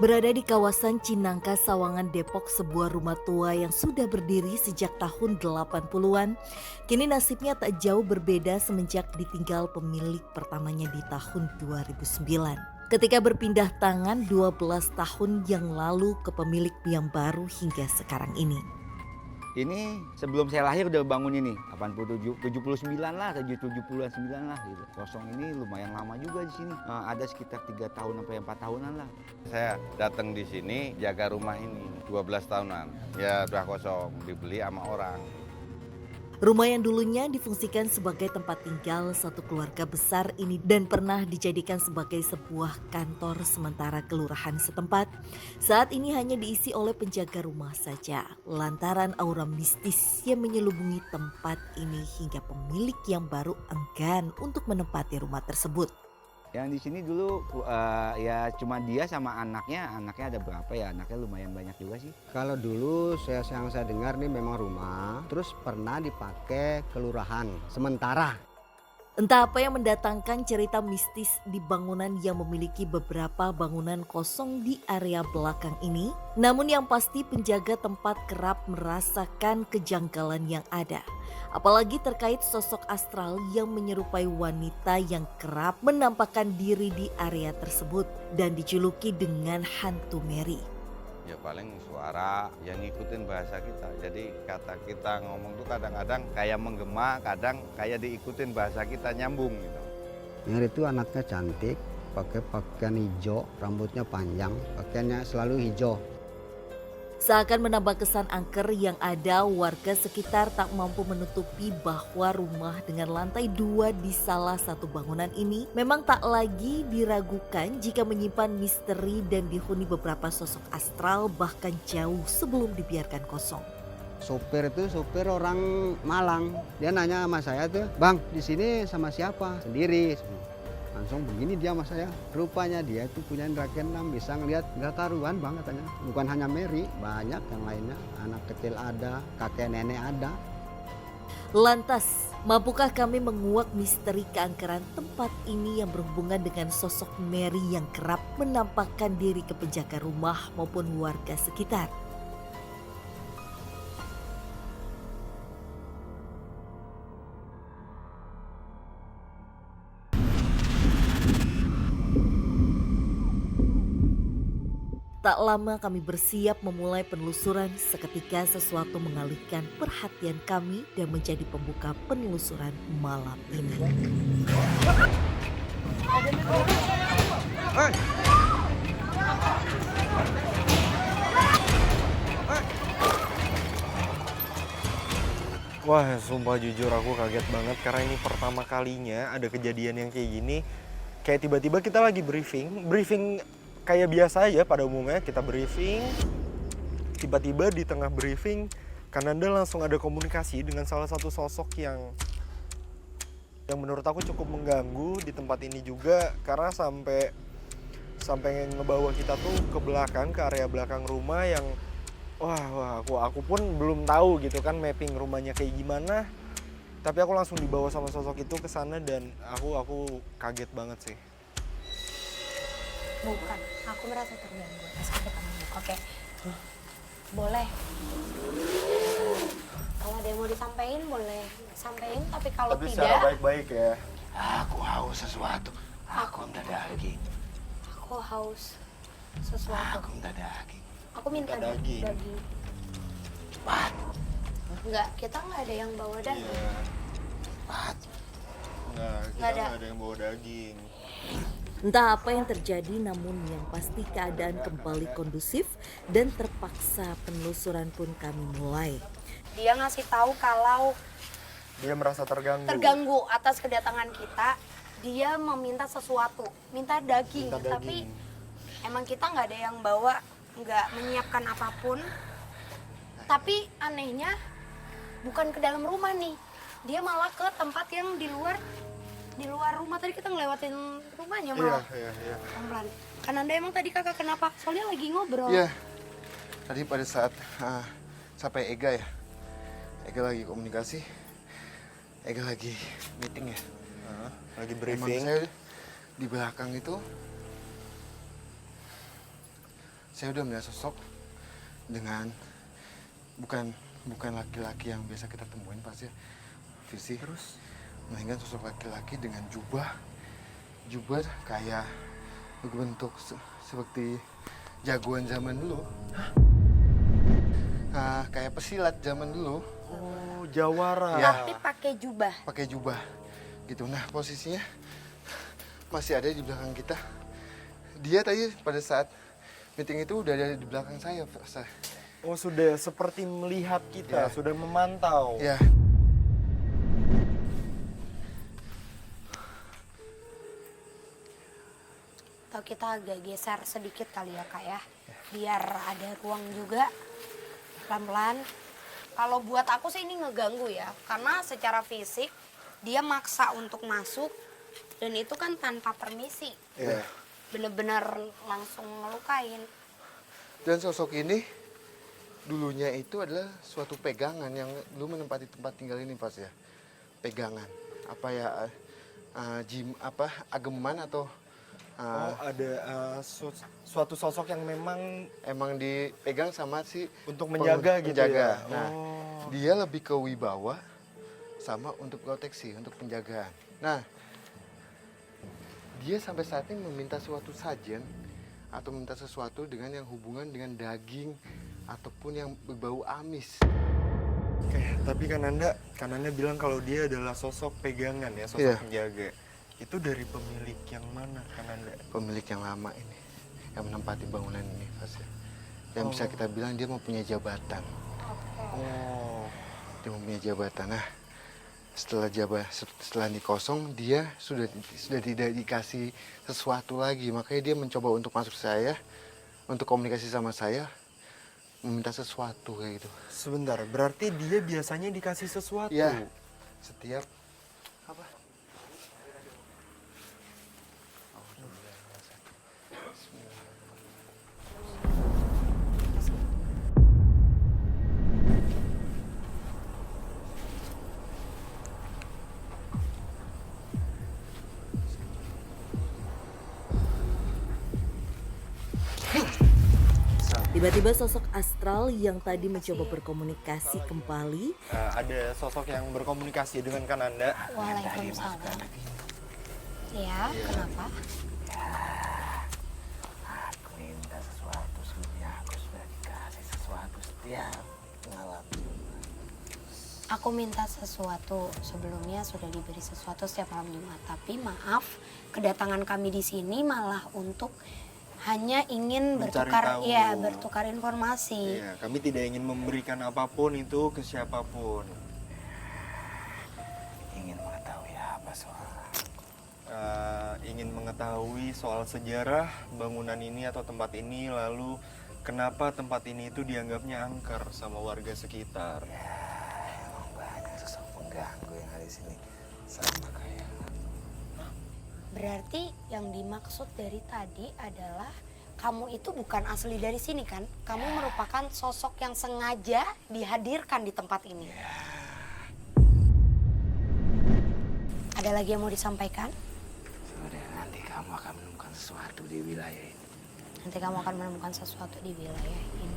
Berada di kawasan Cinangka, Sawangan, Depok, sebuah rumah tua yang sudah berdiri sejak tahun 80-an, kini nasibnya tak jauh berbeda semenjak ditinggal pemilik pertamanya di tahun 2009. Ketika berpindah tangan 12 tahun yang lalu ke pemilik yang baru hingga sekarang ini. Ini sebelum saya lahir udah bangun ini, 87, 79 lah, 79 lah gitu. Kosong ini lumayan lama juga di sini. Ada sekitar 3 tahun sampai 4 tahunan lah. Saya datang di sini jaga rumah ini 12 tahunan. Ya udah kosong, dibeli sama orang. Rumah yang dulunya difungsikan sebagai tempat tinggal satu keluarga besar ini dan pernah dijadikan sebagai sebuah kantor sementara kelurahan setempat, saat ini hanya diisi oleh penjaga rumah saja. Lantaran aura mistis yang menyelubungi tempat ini hingga pemilik yang baru enggan untuk menempati rumah tersebut. Yang di sini dulu ya cuma dia sama anaknya ada berapa ya? Anaknya lumayan banyak juga sih. Kalau dulu yang saya dengar nih memang rumah, terus pernah dipakai kelurahan sementara. Entah apa yang mendatangkan cerita mistis di bangunan yang memiliki beberapa bangunan kosong di area belakang ini. Namun yang pasti penjaga tempat kerap merasakan kejanggalan yang ada. Apalagi terkait sosok astral yang menyerupai wanita yang kerap menampakkan diri di area tersebut dan dijuluki dengan hantu Mary. Ya paling suara yang ngikutin bahasa kita. Jadi kata kita ngomong tuh kadang-kadang kayak menggema, kadang kayak diikutin bahasa kita, nyambung gitu. Mary itu anaknya cantik, pakai pakaian hijau, rambutnya panjang, pakaiannya selalu hijau. Seakan menambah kesan angker yang ada, warga sekitar tak mampu menutupi bahwa rumah dengan lantai 2 di salah satu bangunan ini memang tak lagi diragukan jika menyimpan misteri dan dihuni beberapa sosok astral bahkan jauh sebelum dibiarkan kosong. Sopir orang Malang, dia nanya sama saya tuh, "Bang, di sini sama siapa?" "Sendiri." Langsung begini dia sama saya, rupanya dia itu punya indra keenam, bisa ngelihat nggak karuan bang katanya. Bukan hanya Mary, banyak yang lainnya, anak kecil ada, kakek nenek ada. Lantas, mampukah kami menguak misteri keangkeran tempat ini yang berhubungan dengan sosok Mary yang kerap menampakkan diri ke penjaga rumah maupun warga sekitar? Tak lama kami bersiap memulai penelusuran, seketika sesuatu mengalihkan perhatian kami dan menjadi pembuka penelusuran malam ini. Wah, sumpah jujur aku kaget banget karena ini pertama kalinya ada kejadian yang kayak gini. Kayak tiba-tiba kita lagi briefing kayak biasa aja pada umumnya kita briefing. Tiba-tiba di tengah briefing, Kananda langsung ada komunikasi dengan salah satu sosok yang menurut aku cukup mengganggu di tempat ini juga karena sampai ngebawa kita tuh ke belakang, ke area belakang rumah yang aku pun belum tahu gitu kan mapping rumahnya kayak gimana. Tapi aku langsung dibawa sama sosok itu ke sana dan aku kaget banget sih. Bukan, aku merasa terganggu atas kedatanganmu. Oke, boleh. Kalau ada yang mau disampaikan boleh sampaikan, tapi kalau Tapi tidak, secara baik-baik ya. Aku haus sesuatu. Aku minta daging. aku haus sesuatu. Aku minta daging. Aku minta Minta daging. daging. Cepat, Enggak, kita nggak ada yang bawa daging. Iya. cepat. Nah, kita Nggak ada. nggak ada yang bawa daging. Entah apa yang terjadi, namun yang pasti keadaan kembali kondusif dan terpaksa penelusuran pun kami mulai. Dia ngasih tahu kalau Dia merasa terganggu atas kedatangan kita. Dia meminta sesuatu, minta daging. Minta Tapi daging. emang kita nggak ada yang bawa, nggak menyiapkan apapun. Tapi anehnya bukan ke dalam rumah nih, dia malah ke tempat yang di luar rumah. Tadi kita ngelewatin rumahnya malah Iya. pelan-pelan. Kan Anda emang tadi kakak kenapa? Soalnya lagi ngobrol. Iya, tadi pada saat sampai Ega ya, Ega lagi komunikasi, Ega lagi meeting ya. Lagi Emang briefing. saya di belakang itu saya udah melihat sosok dengan bukan laki-laki yang biasa kita temuin pasti visi. Terus melainkan sosok laki-laki dengan jubah kayak berbentuk seperti jagoan zaman dulu. Kayak pesilat zaman dulu. Oh, jawara. Ya. Tapi pakai jubah. Pakai jubah gitu. Nah, posisinya masih ada di belakang kita. Dia tadi pada saat meeting itu udah ada di belakang saya. Oh, sudah seperti melihat kita, Ya. sudah memantau. Ya. Atau kita agak geser sedikit kali ya Kak ya. Biar ada ruang juga. Pelan-pelan. Kalau buat aku sih ini ngeganggu ya. Karena secara fisik dia maksa untuk masuk. Dan itu kan tanpa permisi. Ya. Bener-bener langsung ngelukain. Dan sosok ini dulunya itu adalah suatu pegangan yang dulu menempati tempat tinggal ini pas ya. Pegangan. Apa ya ageman atau Oh, ada suatu sosok yang memang emang dipegang sama si untuk menjaga gitu ya. Nah, Oh. dia lebih ke wibawa sama untuk proteksi, untuk penjagaan. Nah, dia sampai saat ini meminta suatu sajen atau minta sesuatu dengan yang hubungan dengan daging ataupun yang berbau amis. Oke, tapi kan Anda bilang kalau dia adalah sosok pegangan ya, sosok Iya. penjaga. Itu dari pemilik yang mana kan Anda? Pemilik yang lama ini, yang menempati bangunan ini, Mas. Yang bisa kita bilang dia mempunyai jabatan. Oh. Dia mempunyai jabatan. Nah, setelah ini kosong, dia sudah tidak dikasih sesuatu lagi. Makanya dia mencoba untuk masuk saya, untuk komunikasi sama saya, meminta sesuatu kayak gitu. Sebentar, berarti dia biasanya dikasih sesuatu. Iya. Setiap apa? Tiba-tiba sosok astral yang tadi mencoba berkomunikasi kembali Ada sosok yang berkomunikasi dengan kan Anda. Waalaikumsalam. Ya, kenapa? Aku minta sesuatu sebelumnya. Aku sudah dikasih sesuatu setiap malam. Aku minta sesuatu sebelumnya sudah diberi sesuatu setiap malam Jumat. Tapi maaf, kedatangan kami di sini malah untuk hanya ingin Mencari tahu. bertukar informasi. Iya, kami tidak ingin memberikan apapun itu ke siapapun. Ingin mengetahui apa soal Ingin mengetahui soal sejarah bangunan ini atau tempat ini, lalu kenapa tempat ini itu dianggapnya angker sama warga sekitar. emang banyak sosok pengganggu yang ada di sini. Sama kayak Berarti yang dimaksud dari tadi adalah kamu itu bukan asli dari sini kan? Kamu merupakan sosok yang sengaja dihadirkan di tempat ini. Ada lagi yang mau disampaikan? sudah nanti kamu akan menemukan sesuatu di wilayah ini. Nanti kamu akan menemukan sesuatu di wilayah ini.